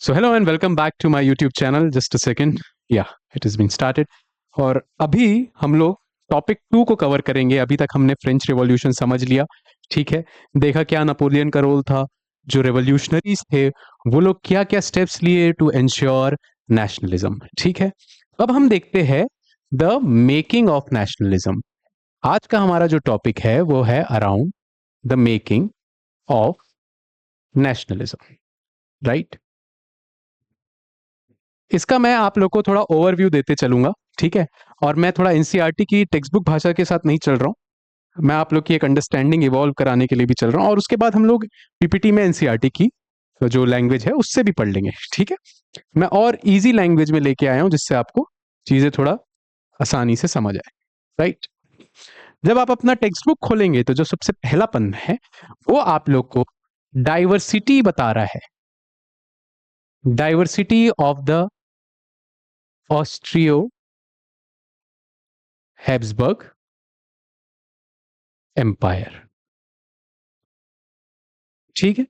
So hello and welcome back to my YouTube channel. Just a second. Yeah, it has been started. और अभी हम लोग topic 2 को cover करेंगे। अभी तक हमने फ्रेंच रिवॉल्यूशन समझ लिया, ठीक है। देखा क्या नेपोलियन का रोल था, जो रेवोल्यूशनरीज थे वो लोग क्या क्या स्टेप्स लिए टू एंश्योर नेशनलिज्म, ठीक है। अब हम देखते हैं द मेकिंग ऑफ नेशनलिज्म। आज का हमारा जो टॉपिक है वो है around the making of nationalism, right. इसका मैं आप लोग को थोड़ा ओवरव्यू देते चलूंगा, ठीक है। और मैं थोड़ा एनसीईआरटी की टेक्स्ट बुक भाषा के साथ नहीं चल रहा हूँ, मैं आप लोग की एक अंडरस्टैंडिंग इवॉल्व कराने के लिए भी चल रहा हूँ। और उसके बाद हम लोग पीपीटी में एनसीईआरटी की जो लैंग्वेज है उससे भी पढ़ लेंगे, ठीक है। मैं और इजी लैंग्वेज में लेके आया हूँ जिससे आपको चीजें थोड़ा आसानी से समझ आए, राइट। जब आप अपना टेक्स्ट बुक खोलेंगे तो जो सबसे पहला पन्ना है वो आप लोग को डाइवर्सिटी बता रहा है, diversity of the Austro Habsburg empire, ठीक है।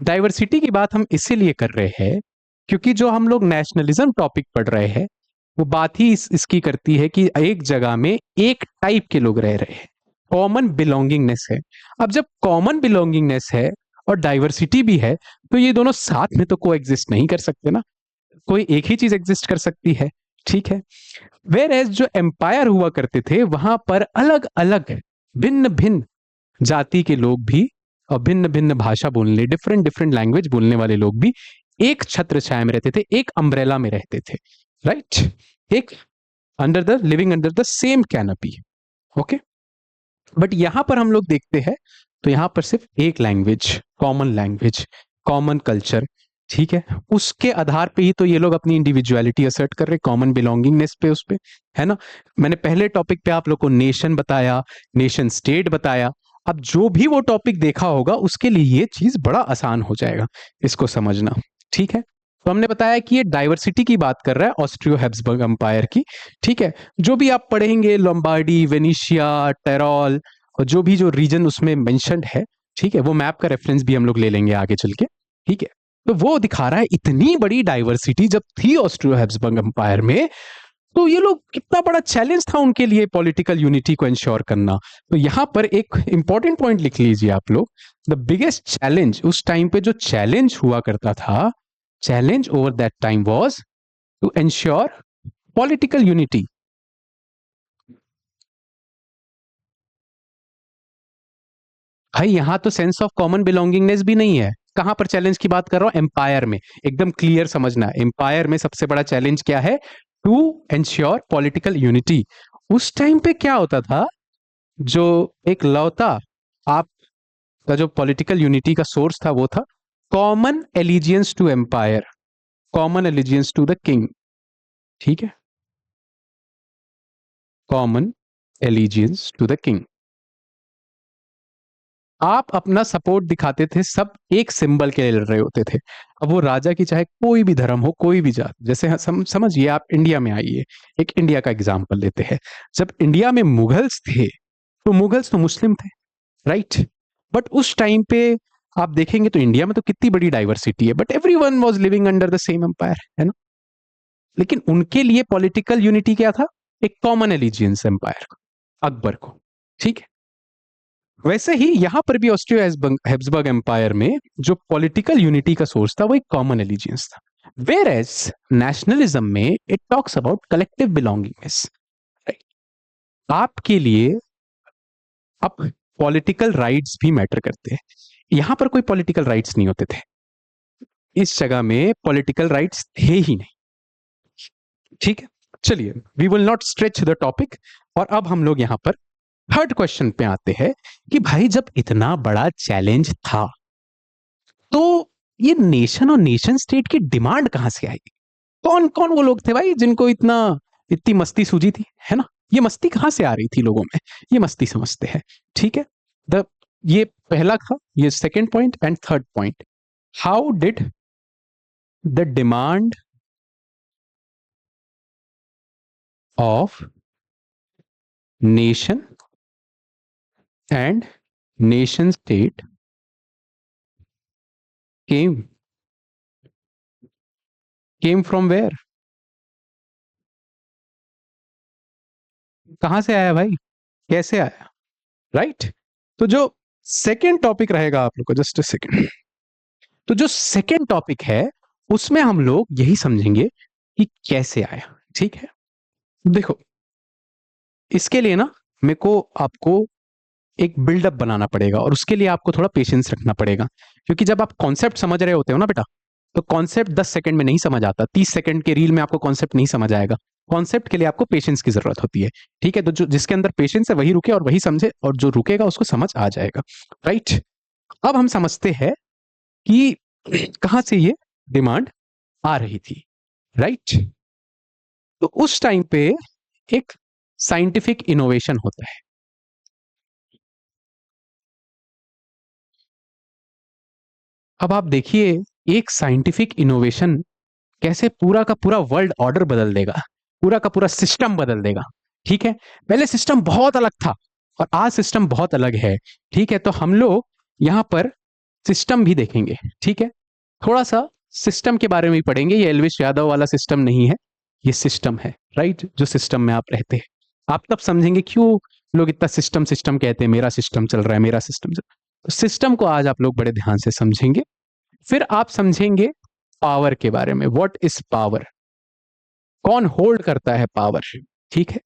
डाइवर्सिटी की बात हम इसीलिए कर रहे हैं क्योंकि जो हम लोग नेशनलिज्म टॉपिक पढ़ रहे हैं वो बात ही इसकी करती है कि एक जगह में एक टाइप के लोग रह रहे हैं, कॉमन बिलोंगिंगनेस है। अब जब कॉमन बिलोंगिंगनेस है और डाइवर्सिटी भी है तो ये दोनों साथ में तो को एग्जिस्ट नहीं कर सकते ना, कोई एक ही चीज एग्जिस्ट कर सकती है, ठीक है। वेर एज जो एम्पायर हुआ करते थे वहां पर अलग अलग भिन्न भिन्न जाति के लोग भी और भिन्न भिन्न भाषा बोलने, डिफरेंट डिफरेंट लैंग्वेज बोलने वाले लोग भी एक छत्र छाया में रहते थे, एक अम्ब्रेला में रहते थे, राइट। एक under the living under the same canopy, okay. But यहां पर हम लोग देखते हैं तो यहां पर सिर्फ एक लैंग्वेज, कॉमन कल्चर, ठीक है। उसके आधार पे ही तो ये लोग अपनी इंडिविजुअलिटी असर्ट कर रहे, कॉमन बिलोंगिंगनेस पे, उस पे, है ना। मैंने पहले टॉपिक पे आप लोग को नेशन बताया, नेशन स्टेट बताया। अब जो भी वो टॉपिक देखा होगा उसके लिए ये चीज बड़ा आसान हो जाएगा इसको समझना, ठीक है। तो हमने बताया कि ये डाइवर्सिटी की बात कर रहा है ऑस्ट्रियो हैब्सबर्ग एम्पायर की, ठीक है। जो भी आप पढ़ेंगे लोम्बार्डी, वेनिशिया, टेरॉल और जो भी जो रीजन उसमें मेंशन्ड है, ठीक है, वो मैप का रेफरेंस भी हम लोग ले लेंगे आगे चल के, ठीक है। तो वो दिखा रहा है इतनी बड़ी डाइवर्सिटी जब थी ऑस्ट्रियो हैब्सबर्ग एम्पायर में, तो ये लोग कितना बड़ा चैलेंज था उनके लिए पॉलिटिकल यूनिटी को इंश्योर करना। तो यहां पर एक इंपॉर्टेंट पॉइंट लिख लीजिए आप लोग, द बिगेस्ट चैलेंज उस टाइम पे जो चैलेंज हुआ करता था, challenge over that time was to ensure political unity. भाई यहां तो सेंस ऑफ कॉमन बिलोंगिंगनेस भी नहीं है। कहां पर चैलेंज की बात कर रहा हूं? एम्पायर में। एकदम क्लियर समझना, एम्पायर में सबसे बड़ा चैलेंज क्या है? To ensure political unity. उस टाइम पे क्या होता था, जो एक लौता आपका जो पॉलिटिकल यूनिटी का सोर्स था वो था common allegiance to empire, common allegiance to the king, ठीक है। Common allegiance to the king. आप अपना सपोर्ट दिखाते थे, सब एक सिंबल के लिए लड़ रहे होते थे। अब वो राजा की चाहे कोई भी धर्म हो, कोई भी जात, जैसे समझिए आप इंडिया में आइए, एक इंडिया का एग्जांपल लेते हैं। जब इंडिया में मुगल्स थे तो मुगल्स तो मुस्लिम थे, राइट। बट उस टाइम पे आप देखेंगे तो इंडिया में तो कितनी बड़ी डाइवर्सिटी है, but everyone was living under the same empire, है ना। लेकिन उनके लिए पॉलिटिकल यूनिटी क्या था? एक कॉमन एलिजियंस एम्पायर को, अकबर को, ठीक है। वैसे ही यहां पर भी ऑस्ट्रियो हैब्सबर्ग एम्पायर में जो पॉलिटिकल यूनिटी का सोर्स था वो एक कॉमन एलिजियंस था। वेर एज नेशनलिज्म में it talks about collective belongingness, आपके लिए अब पॉलिटिकल राइट्स भी मैटर करते हैं। यहां पर कोई पॉलिटिकल राइट्स नहीं होते थे, इस जगह में पॉलिटिकल राइट्स थे ही नहीं, ठीक है। चलिए, we will not stretch the topic. और अब हम लोग यहां पर थर्ड क्वेश्चन पे आते हैं कि भाई जब इतना बड़ा चैलेंज था तो ये नेशन और नेशन स्टेट की डिमांड कहां से आई? कौन कौन वो लोग थे भाई जिनको इतनी मस्ती सूझी थी, है ना। ये मस्ती कहां से आ रही थी लोगों में, ये मस्ती समझते हैं, ठीक है। द ये पहला था, ये second point and third point. How did the demand of nation and nation state came came from where? कहां से आया भाई, कैसे आया? राइट। तो जो सेकेंड टॉपिक रहेगा आप लोग को, जस्ट अ सेकेंड, तो जो सेकेंड टॉपिक है उसमें हम लोग यही समझेंगे कि कैसे आया। ठीक है, देखो, इसके लिए ना मेरे को आपको एक बिल्डअप बनाना पड़ेगा और उसके लिए आपको थोड़ा पेशेंस रखना पड़ेगा, क्योंकि जब आप कॉन्सेप्ट समझ रहे होते हो ना बेटा, तो कॉन्सेप्ट 10 सेकंड में नहीं समझ आता, 30 सेकंड के रील में आपको कॉन्सेप्ट नहीं समझ आएगा। कॉन्सेप्ट के लिए आपको पेशेंस की जरूरत होती है। ठीक है, तो जो जिसके अंदर पेशेंस है वही रुके और वही समझे, और जो रुकेगा उसको समझ आ जाएगा। राइट। अब हम समझते हैं कि कहां से ये डिमांड आ रही थी। राइट। तो उस टाइम पे एक साइंटिफिक इनोवेशन होता है। अब आप देखिए, एक साइंटिफिक इनोवेशन कैसे पूरा का पूरा वर्ल्ड ऑर्डर बदल देगा, पूरा का पूरा सिस्टम बदल देगा। ठीक है, पहले सिस्टम बहुत अलग था और आज सिस्टम बहुत अलग है। ठीक है, तो हम लोग यहां पर सिस्टम भी देखेंगे। ठीक है, थोड़ा सा सिस्टम के बारे में भी पढ़ेंगे। ये एलविश यादव वाला सिस्टम नहीं है, ये सिस्टम है। राइट, जो सिस्टम में आप रहते हैं, आप तब समझेंगे क्यों लोग इतना सिस्टम सिस्टम कहते हैं। मेरा सिस्टम चल रहा है, मेरा सिस्टम चल रहा है। तो सिस्टम को आज आप लोग बड़े ध्यान से समझेंगे। फिर आप समझेंगे पावर के बारे में, व्हाट इज पावर, कौन होल्ड करता है पावर। ठीक है,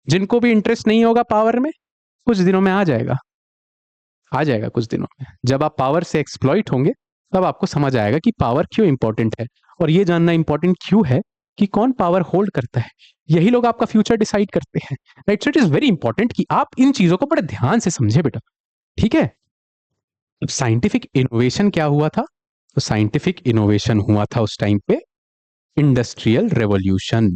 जिनको भी इंटरेस्ट नहीं होगा पावर में, कुछ दिनों में आ जाएगा, आ जाएगा कुछ दिनों में। जब आप पावर से एक्सप्लॉइट होंगे तब आपको समझ आएगा कि पावर क्यों इंपॉर्टेंट है, और ये जानना इंपॉर्टेंट क्यों है कि कौन पावर होल्ड करता है। यही लोग आपका फ्यूचर डिसाइड करते हैं। Right, so it is very important कि आप इन चीजों को बड़े ध्यान से समझे बेटा। ठीक है, अब साइंटिफिक इनोवेशन क्या हुआ था? तो साइंटिफिक इनोवेशन हुआ था उस टाइम पे इंडस्ट्रियल रेवोल्यूशन।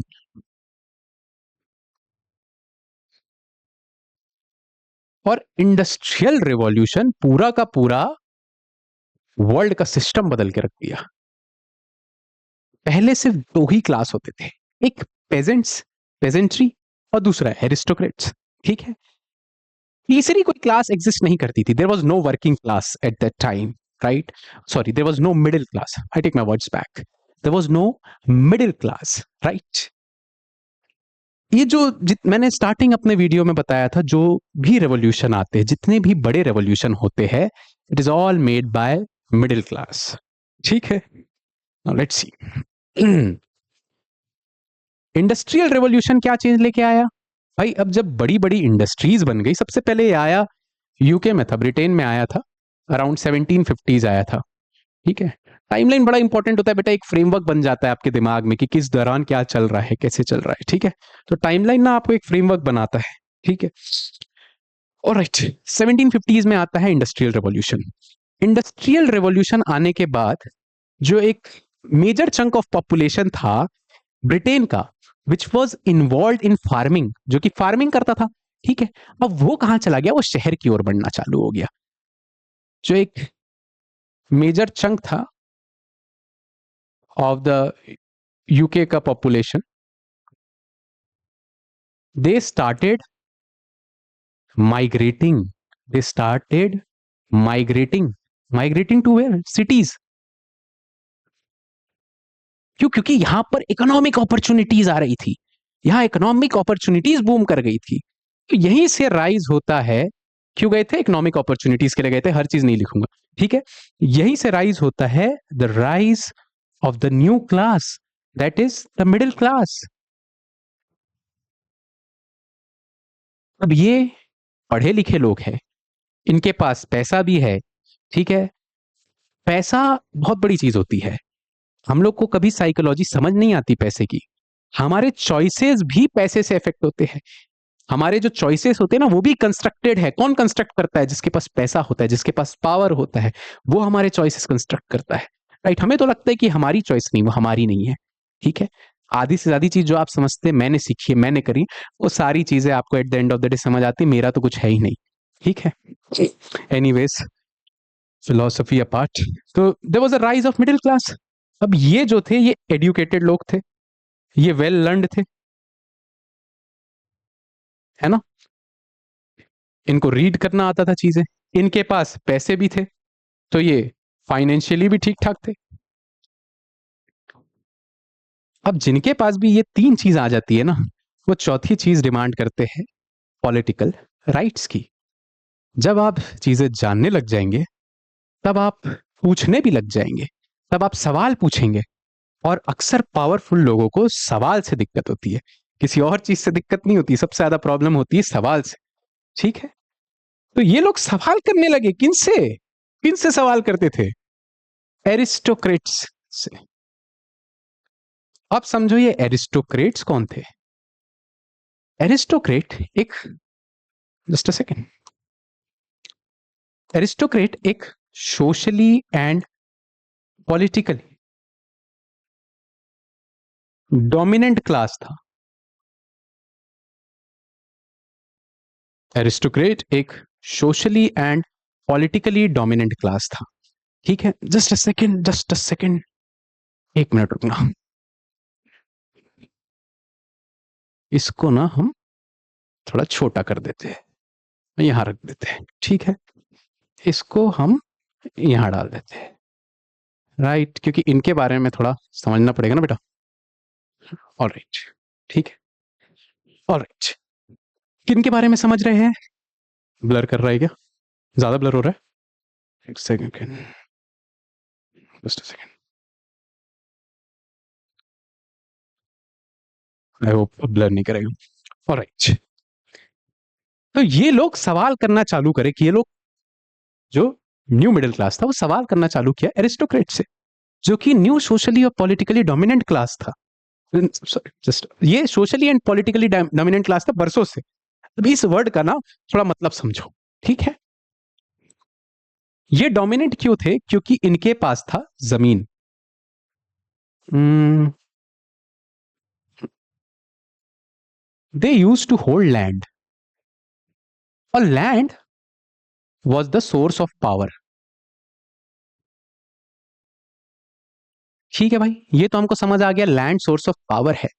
और इंडस्ट्रियल रेवोल्यूशन पूरा का पूरा वर्ल्ड का सिस्टम बदल के रख दिया। पहले सिर्फ दो ही क्लास होते थे, एक पेजेंट्स, पेजेंट्री, और दूसरा एरिस्टोक्रेट्स। ठीक है, तीसरी कोई क्लास एग्जिस्ट नहीं करती थी। There was no working class at that time. Right, sorry, there was no middle class, I take my words back, there was no middle class. Right, ये जो मैंने स्टार्टिंग अपने वीडियो में बताया था, जो भी रेवोल्यूशन आते हैं, जितने भी बड़े रेवोल्यूशन होते हैं, it is all made by middle class. ठीक है, now let's see. Industrial revolution क्या चेंज लेके आया भाई? अब जब बड़ी बड़ी इंडस्ट्रीज बन गई, सबसे पहले ये आया यूके में था, ब्रिटेन में आया था, अराउंड 1750s आया था। ठीक है, टाइमलाइन बड़ा इंपॉर्टेंट होता है बेटा, एक फ्रेमवर्क बन जाता है आपके दिमाग में कि किस दौरान क्या चल रहा है, कैसे चल रहा है। ठीक है, तो टाइमलाइन ना आपको एक फ्रेमवर्क बनाता है। ठीक है, ऑलराइट, 1750s में आता है इंडस्ट्रियल रेवोल्यूशन। इंडस्ट्रियल रेवोल्यूशन आने के बाद जो एक मेजर चंक ऑफ पॉपुलेशन था ब्रिटेन का, which was involve in farming, जो कि फार्मिंग करता था। ठीक है, अब वो कहां चला गया? वो शहर की ओर बढ़ना चालू हो गया। जो एक मेजर चंक था ऑफ द यूके का population, they started migrating, they started migrating, migrating to where? Cities. क्यों? क्योंकि यहां पर इकोनॉमिक अपॉर्चुनिटीज आ रही थी, यहां इकोनॉमिक अपॉर्चुनिटीज बूम कर गई थी। तो यहीं से राइज होता है, क्यों गए थे? इकोनॉमिक अपॉर्चुनिटीज के लिए गए थे, हर चीज नहीं लिखूंगा। ठीक है, यहीं से राइज होता है the rise of the new class, that is the middle class. अब ये पढ़े लिखे लोग हैं, इनके पास पैसा भी है। ठीक है, पैसा बहुत बड़ी चीज होती है। हम लोग को कभी साइकोलॉजी समझ नहीं आती पैसे की। हमारे चॉइसेस भी पैसे से इफेक्ट होते हैं। हमारे जो चॉइसेस होते हैं ना, वो भी कंस्ट्रक्टेड है। कौन कंस्ट्रक्ट करता है? जिसके पास पैसा होता है, जिसके पास पावर होता है, वो हमारे चॉइसेस कंस्ट्रक्ट करता है। राइट, हमें तो लगता है कि हमारी चॉइस नहीं, वो हमारी नहीं है। ठीक है, आधी से ज्यादा चीज जो आप समझते हैं मैंने सीखी है, मैंने करी, वो सारी चीजें आपको at the end of the day समझ आती, मेरा तो कुछ है ही नहीं। ठीक है, एनीवेज, फिलोसफी अपार्ट, तो there was a rise of middle class. अब ये जो थे, ये एडुकेटेड लोग थे, ये वेल लर्नड थे, है ना, इनको रीड करना आता था चीजें, इनके पास पैसे भी थे, तो ये फाइनेंशियली भी ठीक ठाक थे। अब जिनके पास भी ये तीन चीज आ जाती है ना, वो चौथी चीज डिमांड करते हैं पॉलिटिकल राइट्स की। जब आप चीजें जानने लग जाएंगे, तब आप पूछने भी लग जाएंगे, तब आप सवाल पूछेंगे। और अक्सर पावरफुल लोगों को सवाल से दिक्कत होती है, किसी और चीज से दिक्कत नहीं होती, सबसे ज्यादा प्रॉब्लम होती है सवाल से। ठीक है, तो ये लोग सवाल करने लगे। किनसे? किनसे सवाल करते थे? एरिस्टोक्रेट्स से। अब समझो ये एरिस्टोक्रेट्स कौन थे? एरिस्टोक्रेट एक, जस्ट अ सेकेंड, एरिस्टोक्रेट एक socially and politically dominant class था। एरिस्टोक्रेट एक socially and politically dominant class था। ठीक है, just a second, just a second, एक मिनट रुकना। इसको ना हम थोड़ा छोटा कर देते हैं, यहां रख देते हैं। ठीक है, इसको हम यहां डाल देते हैं। राइट, क्योंकि इनके बारे में थोड़ा समझना पड़ेगा ना बेटा। ऑलराइट, ठीक है, ऑलराइट। किन के बारे में समझ रहे हैं? ब्लर कर रहा है क्या? ज्यादा ब्लर हो रहा है? एक second, just a second. I hope blur नहीं करेगा। ऑलराइट, तो ये लोग सवाल करना चालू करे कि ये लोग, जो न्यू मिडिल क्लास था, वो सवाल करना चालू किया एरिस्टोक्रेट से, जो कि न्यू सोशली और पॉलिटिकली डोमिनेंट क्लास था। जस्ट ये socially and politically dominant class था बरसों से। अभी इस वर्ड का ना थोड़ा मतलब समझो। ठीक है, ये डोमिनेंट क्यों थे? क्योंकि इनके पास था जमीन। दे यूज टू होल्ड लैंड, और land was the source of power. ठीक है भाई, ये तो हमको समझ आ गया, लैंड सोर्स ऑफ पावर है।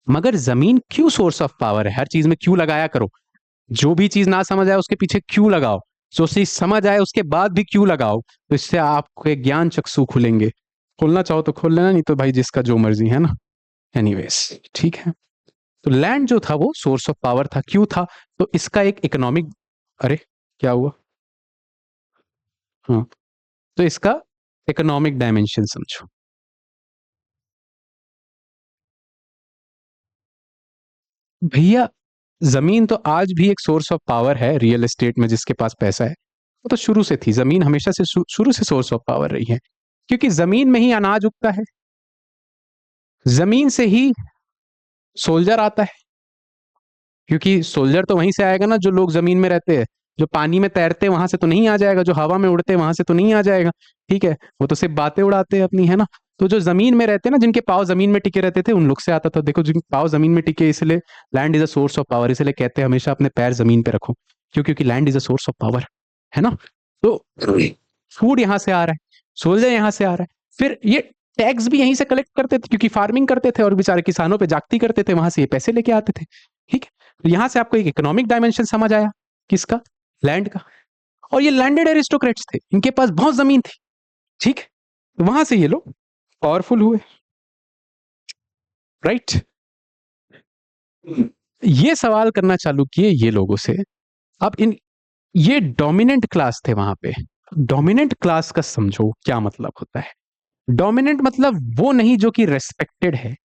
मगर जमीन क्यों सोर्स ऑफ पावर है? हर चीज में क्यों लगाया करो। जो भी चीज ना समझ आए उसके पीछे क्यों लगाओ, जो चीज समझ आए उसके बाद भी क्यों लगाओ, तो इससे आपके ज्ञान चक्षु खुलेंगे। खोलना चाहो तो खोल लेना, नहीं तो भाई जिसका जो मर्जी है ना। एनीवेज, ठीक है, तो लैंड जो था वो सोर्स ऑफ पावर था। क्यों था? तो इसका एक इकोनॉमिक, अरे क्या हुआ? हाँ, तो इसका इकोनॉमिक डायमेंशन समझो। भैया, जमीन तो आज भी एक सोर्स ऑफ पावर है। रियल एस्टेट में जिसके पास पैसा है, वो तो शुरू से थी। जमीन हमेशा से शुरू से सोर्स ऑफ पावर रही है, क्योंकि जमीन में ही अनाज उगता है, जमीन से ही सोल्जर आता है। क्योंकि सोल्जर तो वहीं से आएगा ना, जो लोग जमीन में रहते हैं। जो पानी में तैरते हैं वहां से तो नहीं आ जाएगा, जो हवा में उड़ते हैं वहां से तो नहीं आ जाएगा। ठीक है, वो तो सिर्फ बातें उड़ाते हैं अपनी, है ना। तो जो जमीन में रहते हैं ना, जिनके पाँव जमीन में टिके रहते थे, उन लोग से आता था। देखो, जिनके पाँव जमीन में टिके, इसलिए land is a source of power. इसलिए कहते हैं हमेशा अपने पैर जमीन पे रखो, क्यों? क्योंकि land is a source of power, है ना। तो फूड यहाँ से आ रहा है, सोल्जर यहाँ से आ रहा है, फिर ये टैक्स भी यहीं से कलेक्ट करते थे, क्योंकि फार्मिंग करते थे और बेचारे किसानों पे जागती करते थे, वहां से ये पैसे लेके आते थे। ठीक है, तो यहां से आपको एक इकोनॉमिक डायमेंशन समझ आया, किसका? लैंड का। और ये लैंडेड एरिस्टोक्रेट्स थे, इनके पास बहुत जमीन थी। ठीक है, तो वहां से ये लोग पावरफुल हुए। राइट, ये सवाल करना चालू किए ये लोगों से। अब इन, ये डोमिनेंट क्लास थे वहां पे। डोमिनेंट क्लास का समझो क्या मतलब होता है। डोमिनेंट मतलब वो नहीं जो कि रेस्पेक्टेड है।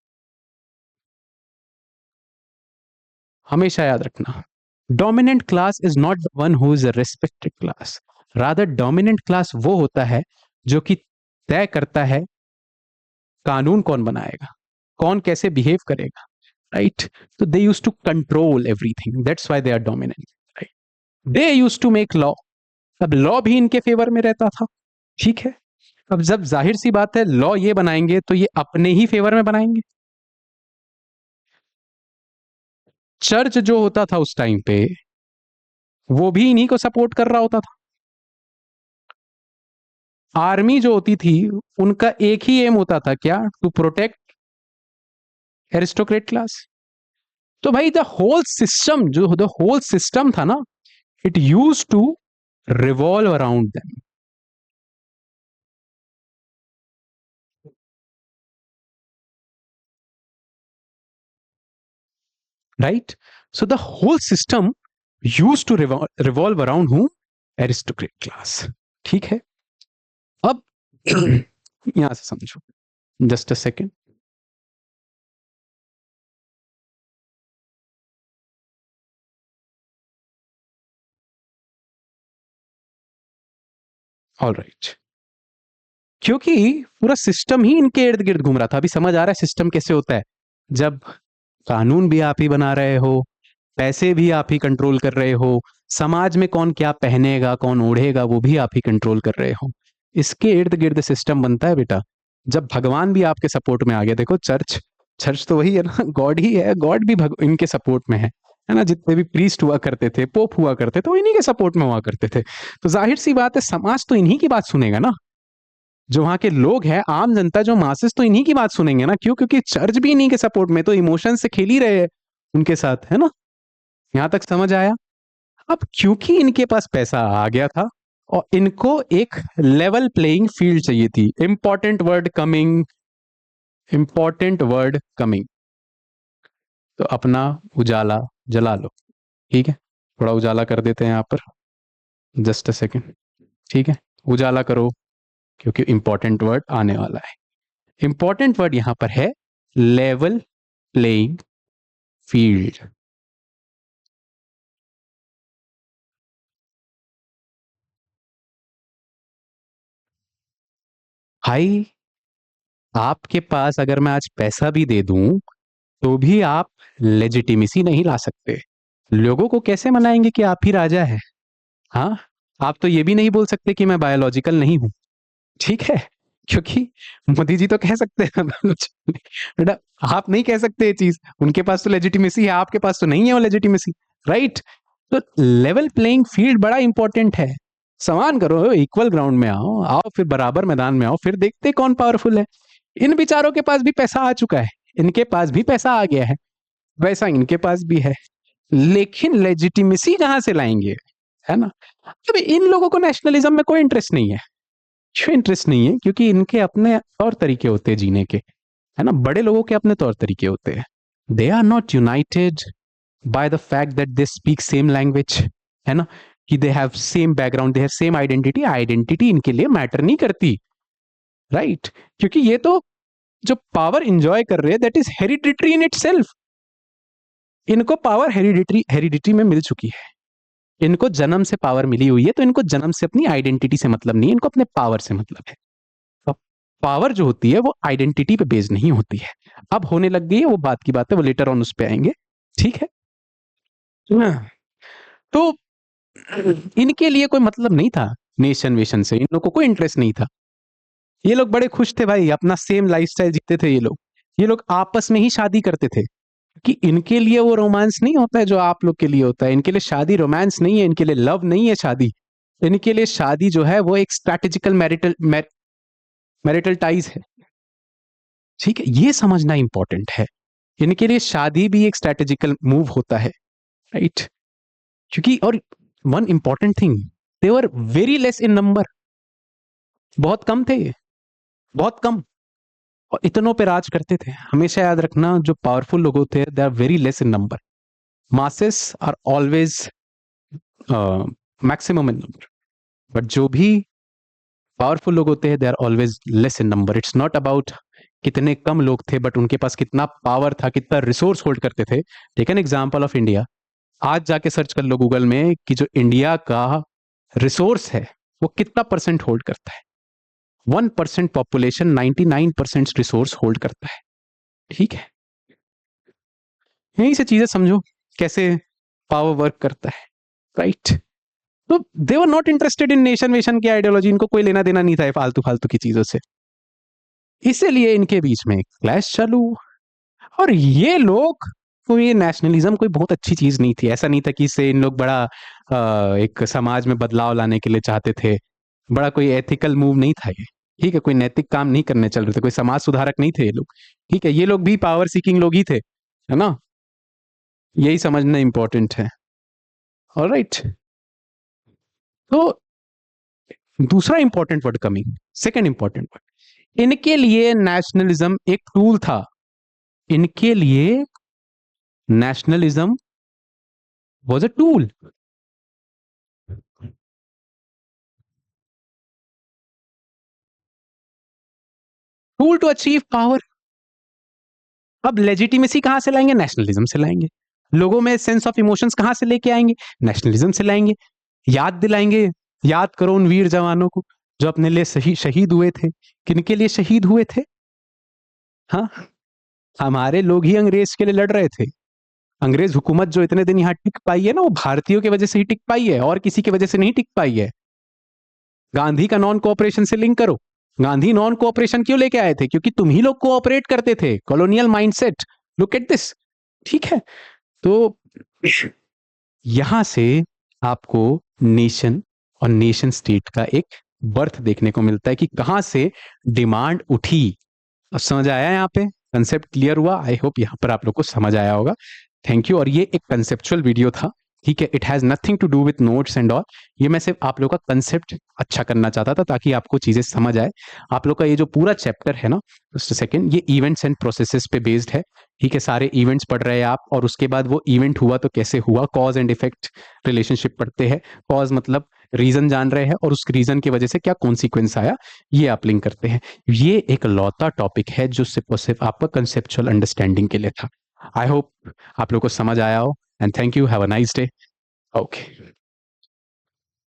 हमेशा याद रखना, dominant class is not the one who is a respected class. Rather dominant class वो होता है जो कि तय करता है कानून कौन बनाएगा, कौन कैसे बिहेव करेगा। राइट, तो they use to control everything, that's why they are dominant. Right, they use to make law. अब लॉ भी इनके फेवर में रहता था। ठीक है, अब जब जाहिर सी बात है लॉ ये बनाएंगे तो ये अपने ही फेवर में बनाएंगे। चर्च जो होता था उस टाइम पे, वो भी इन्हीं को सपोर्ट कर रहा होता था। आर्मी जो होती थी, उनका एक ही एम होता था, क्या? To protect aristocrat class. तो भाई द होल सिस्टम, जो द होल सिस्टम था ना, it use to revolve around them. right? So the whole system used to revolve around whom? Aristocrat class. ठीक है, अब यहां से समझो, just a second. All right, क्योंकि पूरा सिस्टम ही इनके इर्द गिर्द घूम रहा था. अभी समझ आ रहा है सिस्टम कैसे होता है, जब कानून भी आप ही बना रहे हो, पैसे भी आप ही कंट्रोल कर रहे हो, समाज में कौन क्या पहनेगा कौन ओढ़ेगा वो भी आप ही कंट्रोल कर रहे हो. इसके इर्द गिर्द सिस्टम बनता है बेटा. जब भगवान भी आपके सपोर्ट में आ गया, देखो चर्च, चर्च तो वही है ना, गॉड ही है, गॉड भी इनके सपोर्ट में है ना. जितने भी प्रीस्ट हुआ करते थे, पोप हुआ करते थे, वो इन्हीं के सपोर्ट में हुआ करते थे. तो जाहिर सी बात है समाज तो इन्हीं की बात सुनेगा ना. जो वहां के लोग हैं, आम जनता, जो मासेस, तो इन्हीं की बात सुनेंगे ना. क्यों? क्योंकि चर्च भी इन्हीं के सपोर्ट में, तो इमोशन से खेल ही रहे हैं उनके साथ, है ना. यहां तक समझ आया. अब क्योंकि इनके पास पैसा आ गया था और इनको एक लेवल प्लेइंग फील्ड चाहिए थी. Important word coming, important word coming. तो अपना उजाला जला लो. ठीक है, थोड़ा उजाला कर देते हैं यहां पर, जस्ट अ सेकेंड. ठीक है, उजाला करो, क्योंकि इंपॉर्टेंट वर्ड आने वाला है. इंपॉर्टेंट वर्ड यहां पर है लेवल प्लेइंग फील्ड. भाई, आपके पास अगर मैं आज पैसा भी दे दूं तो भी आप लेजिटिमेसी नहीं ला सकते. लोगों को कैसे मनाएंगे कि आप ही राजा है? हाँ, आप तो ये भी नहीं बोल सकते कि मैं बायोलॉजिकल नहीं हूं. ठीक है, क्योंकि मोदी जी तो कह सकते हैं बेटा, आप नहीं कह सकते ये चीज. उनके पास तो लेजिटिमेसी है, आपके पास तो नहीं है वो लेजिटिमेसी, राइट? तो लेवल प्लेइंग फील्ड बड़ा इंपॉर्टेंट है. समान करो, इक्वल ग्राउंड में आओ, आओ फिर बराबर मैदान में आओ, फिर देखते कौन पावरफुल है. इन बेचारों के पास भी पैसा आ चुका है, इनके पास भी पैसा आ गया है, वैसा इनके पास भी है, लेकिन लेजिटिमेसी कहां से लाएंगे, है ना. अब इन लोगों को नेशनलिज्म में कोई इंटरेस्ट नहीं है. क्यों इंटरेस्ट नहीं है? क्योंकि इनके अपने तौर तरीके होते हैं जीने के, है ना. बड़े लोगों के अपने तौर तरीके होते हैं. They are not united by the fact that they speak same language, है ना, कि they have same background, they have same identity. Identity इनके लिए मैटर नहीं करती, राइट? क्योंकि ये तो जो पावर इंजॉय कर रहे हैं that is hereditary in itself. इनको पावर हेरिडिटरी हेरिडिटरी में मिल चुकी है. इनको जन्म से पावर मिली हुई है, तो इनको जन्म से अपनी आइडेंटिटी से मतलब नहीं है, इनको अपने पावर से मतलब है. तो पावर जो होती है वो आइडेंटिटी पे बेस्ड नहीं होती है. अब होने लग गई है, वो बात की बात है, वो लेटर ऑन उस पे आएंगे. ठीक है. हाँ, तो इनके लिए कोई मतलब नहीं था नेशन वेशन से, इन लोगों को कोई इंटरेस्ट नहीं था. ये लोग बड़े खुश थे भाई, अपना सेम लाइफस्टाइल जीते थे ये लोग. ये लोग आपस में ही शादी करते थे, कि इनके लिए वो रोमांस नहीं होता है जो आप लोग के लिए होता है. इनके लिए शादी रोमांस नहीं है, इनके लिए लव नहीं है शादी. इनके लिए शादी जो है वो एक स्ट्रैटेजिकल मैरिटल टाइज है. ठीक है, ये समझना इंपॉर्टेंट है. इनके लिए शादी भी एक स्ट्रैटेजिकल मूव होता है, राइट? क्योंकि और one important thing, they were very less in number. बहुत कम थे ये, बहुत कम. और इतनों पे राज करते थे. हमेशा याद रखना, जो पावरफुल लोग होते हैं they are very less in number. Masses are always maximum in number, but जो भी पावरफुल लोग होते हैं they are always less in number. It's not about कितने कम लोग थे, बट उनके पास कितना पावर था, कितना रिसोर्स होल्ड करते थे. Take an example of India. आज जाके सर्च कर लो गूगल में कि जो इंडिया का रिसोर्स है वो कितना परसेंट होल्ड करता है. 1% पॉपुलेशन 99% रिसोर्स होल्ड करता है. ठीक है, यही से चीजें समझो कैसे पावर वर्क करता है, राइट? तो they were not interested in nation वेशन की आइडियोलॉजी. इनको कोई लेना देना नहीं था फालतू फालतू की चीजों से. इसीलिए इनके बीच में क्लैश चालू. और ये लोग को ये नेशनलिज्म कोई बहुत अच्छी चीज नहीं थी. ऐसा नहीं था कि इससे इन लोग बड़ा एक समाज में बदलाव लाने के लिए चाहते थे. बड़ा कोई एथिकल मूव नहीं था ये. ठीक है, कोई नैतिक काम नहीं करने चल रहे थे, कोई समाज सुधारक नहीं थे ये लोग. ठीक है, ये लोग भी पावर सीकिंग लोग ही थे, है ना. यही समझना इंपॉर्टेंट है. ऑलराइट, तो दूसरा important word coming, second important word, इनके लिए नेशनलिज्म एक टूल था. इनके लिए nationalism was a tool. Tool to achieve power. अब लेजिटिमेसी कहां से लाएंगे? नेशनलिज्म से लाएंगे। लोगों में सेंस ऑफ इमोशंस कहां से लेके आएंगे? नेशनलिज्म से लाएंगे। याद दिलाएंगे, याद करो उन वीर जवानों को जो अपने लिए शहीद हुए थे। किनके लिए शहीद हुए थे? हाँ, हमारे लोग ही अंग्रेज के लिए लड़ रहे थे। अंग्रेज हुकूमत जो इतने दिन यहाँ टिक पाई है ना, वो भारतीयों की वजह से ही टिक पाई है, और किसी की वजह से नहीं टिक पाई है। गांधी का नॉन कोऑपरेशन से लिंक करो। गांधी नॉन कोऑपरेशन क्यों लेके आए थे? क्योंकि तुम ही लोग कोऑपरेट करते थे। Colonial mindset, look at this. ठीक है, तो यहां से आपको नेशन और नेशन स्टेट का एक बर्थ देखने को मिलता है कि कहां से डिमांड उठी। अब समझ आया? यहाँ पे कंसेप्ट क्लियर हुआ? आई होप यहाँ पर आप लोग को समझ आया होगा। Thank you. और ये एक कंसेप्चुअल वीडियो था, ठीक है। It has nothing to do with notes and all. ये मैं सिर्फ आप लोग का कंसेप्ट अच्छा करना चाहता था ताकि आपको चीजें समझ आए। आप लोग का ये जो पूरा चैप्टर है ना, जस्ट सेकंड, ये इवेंट्स एंड प्रोसेसेस पे बेस्ड है, ठीक है। सारे इवेंट्स पढ़ रहे हैं आप, और उसके बाद वो इवेंट हुआ तो कैसे हुआ, कॉज एंड इफेक्ट रिलेशनशिप पढ़ते हैं। कॉज मतलब रीजन जान रहे हैं, और उस रीजन की वजह से क्या कॉन्सिक्वेंस आया, ये आप लिंक करते हैं। ये एक लौता टॉपिक है जो सिर्फ आपका कंसेप्चुअल अंडरस्टैंडिंग के लिए था। आई होप आप लोग को समझ आया हो, and thank you. Have a nice day. Okay.